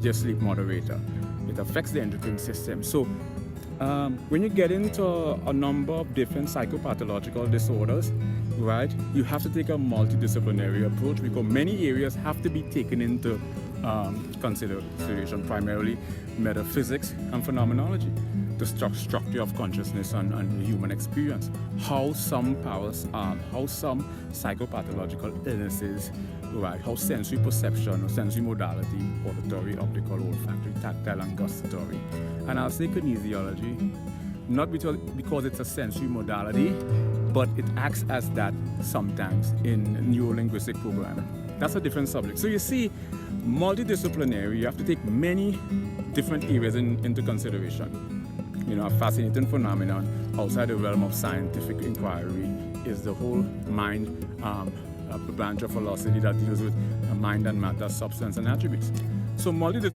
your sleep moderator. It affects the endocrine system. So when you get into a number of different psychopathological disorders, right, you have to take a multidisciplinary approach because many areas have to be taken into consideration, primarily metaphysics and phenomenology, the structure of consciousness and the human experience, how some psychopathological illnesses, right, how sensory perception or sensory modality, auditory, optical, olfactory, tactile, and gustatory. And I'll say kinesiology, not because it's a sensory modality, but it acts as that sometimes in neuro-linguistic programming. That's a different subject. So you see, multidisciplinary, you have to take many different areas into consideration. You know, a fascinating phenomenon outside the realm of scientific inquiry is the whole mind branch of philosophy that deals with mind and matter, substance and attributes. So multidisciplinary